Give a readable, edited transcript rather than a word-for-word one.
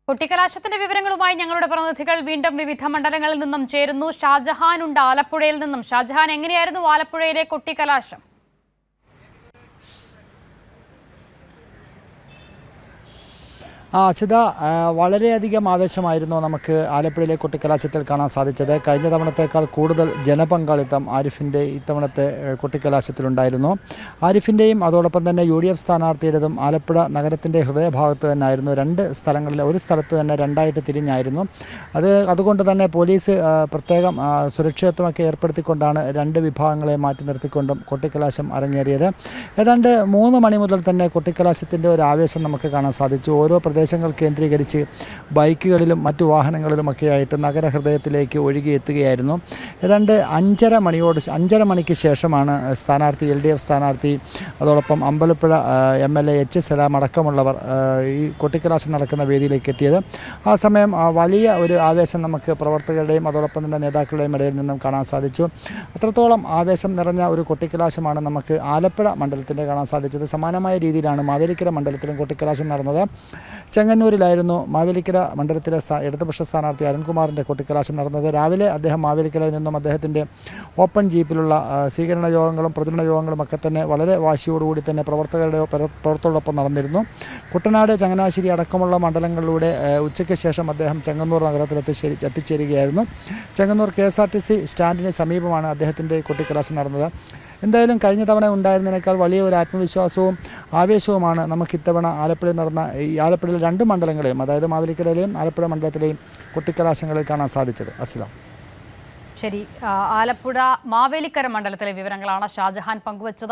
കൊട്ടിക്കലാശത്തിന്റെ വിവരങ്ങളുമായി ഞങ്ങളുടെ പ്രതിനിധികൾ വീണ്ടും വിവിധ മണ്ഡലങ്ങളിൽ നിന്നും ചേരുന്നു. ഷാജഹാൻ ഉണ്ട് ആലപ്പുഴയിൽ നിന്നും. ഷാജഹാൻ, എങ്ങനെയായിരുന്നു ആലപ്പുഴയിലെ കൊട്ടിക്കലാശം? അസിത, വളരെയധികം ആവേശമായിരുന്നു നമുക്ക് ആലപ്പുഴയിലെ കൊട്ടിക്കലാശത്തിൽ കാണാൻ സാധിച്ചത്. കഴിഞ്ഞ തവണത്തേക്കാൾ കൂടുതൽ ജനപങ്കാളിത്തം ആരിഫിൻ്റെ ഇത്തവണത്തെ കൊട്ടിക്കലാശത്തിലുണ്ടായിരുന്നു. ആരിഫിൻ്റെയും അതോടൊപ്പം തന്നെ UDF സ്ഥാനാർത്ഥിയുടേതും ആലപ്പുഴ നഗരത്തിൻ്റെ ഹൃദയഭാഗത്ത് തന്നെയായിരുന്നു. രണ്ട് സ്ഥലങ്ങളിൽ, ഒരു സ്ഥലത്ത് തന്നെ രണ്ടായിട്ട് തിരിഞ്ഞായിരുന്നു. അതുകൊണ്ട് തന്നെ പോലീസ് പ്രത്യേകം സുരക്ഷിതത്വമൊക്കെ ഏർപ്പെടുത്തിക്കൊണ്ടാണ് രണ്ട് വിഭാഗങ്ങളെ മാറ്റി നിർത്തിക്കൊണ്ടും കൊട്ടിക്കലാശം അരങ്ങേറിയത്. ഏതാണ്ട് 3 മണി മുതൽ തന്നെ കൊട്ടിക്കലാശത്തിൻ്റെ ഒരു ആവേശം നമുക്ക് കാണാൻ സാധിച്ചു. ഓരോ പ്രദേശങ്ങൾ കേന്ദ്രീകരിച്ച് ബൈക്കുകളിലും മറ്റു വാഹനങ്ങളിലുമൊക്കെയായിട്ട് നഗരഹൃദയത്തിലേക്ക് ഒഴുകിയെത്തുകയായിരുന്നു. ഏതാണ്ട് 5:30 മണിക്ക് ശേഷമാണ് LDF സ്ഥാനാർത്ഥി അതോടൊപ്പം അമ്പലപ്പുഴ MLA H. സലാം അടക്കമുള്ളവർ ഈ കൊട്ടിക്കലാശം നടക്കുന്ന വേദിയിലേക്ക് എത്തിയത്. ആ സമയം വലിയ ഒരു ആവേശം നമുക്ക് പ്രവർത്തകരുടെയും അതോടൊപ്പം തന്നെ നേതാക്കളുടെയും ഇടയിൽ നിന്നും കാണാൻ സാധിച്ചു. അത്രത്തോളം ആവേശം നിറഞ്ഞ ഒരു കൊട്ടിക്കലാശമാണ് നമുക്ക് ആലപ്പുഴ മണ്ഡലത്തിൻ്റെ കാണാൻ സാധിച്ചത്. സമാനമായ രീതിയിലാണ് മാവേലിക്കര മണ്ഡലത്തിലും കൊട്ടിക്കലാശം നടന്നത്. ചെങ്ങന്നൂരിലായിരുന്നു മാവേലിക്കര മണ്ഡലത്തിലെ ഇടതുപക്ഷ സ്ഥാനാർത്ഥി അരുൺകുമാറിൻ്റെ കൊട്ടിക്കലാശം നടന്നത്. രാവിലെ അദ്ദേഹം മാവേലിക്കരയിൽ നിന്നും അദ്ദേഹത്തിൻ്റെ ഓപ്പൺ ജീപ്പിലുള്ള സ്വീകരണ യോഗങ്ങളും പ്രതികരണ യോഗങ്ങളും ഒക്കെ തന്നെ വളരെ വാശിയോടുകൂടി തന്നെ പ്രവർത്തകരോടൊപ്പം നടന്നിരുന്നു. കുട്ടനാട്, ചങ്ങനാശ്ശേരി അടക്കമുള്ള മണ്ഡലങ്ങളിലൂടെ ഉച്ചയ്ക്ക് ശേഷം അദ്ദേഹം ചെങ്ങന്നൂർ നഗരത്തിൽ എത്തിച്ചേരുകയായിരുന്നു. ചെങ്ങന്നൂർ KSRTC സ്റ്റാൻഡിന് സമീപമാണ് അദ്ദേഹത്തിൻ്റെ കൊട്ടിക്കലാശം നടന്നത്. എന്തായാലും കഴിഞ്ഞ തവണ ഉണ്ടായിരുന്നതിനേക്കാൾ വലിയ ഒരു ആത്മവിശ്വാസവും ആവേശവുമാണ് നമുക്ക് ഇത്തവണ ആലപ്പുഴയിൽ നടന്ന ആലപ്പുഴയിലെ 2 മണ്ഡലങ്ങളെയും, അതായത് മാവേലിക്കരയിലെയും ആലപ്പുഴ മണ്ഡലത്തിലെയും കൊട്ടിക്കലാശങ്ങളിൽ കാണാൻ സാധിച്ചത്. അസ്ലാം. ശരി, ആലപ്പുഴ മാവേലിക്കര മണ്ഡലത്തിലെ വിവരങ്ങളാണ് ഷാജഹാൻ പങ്കുവച്ചത്.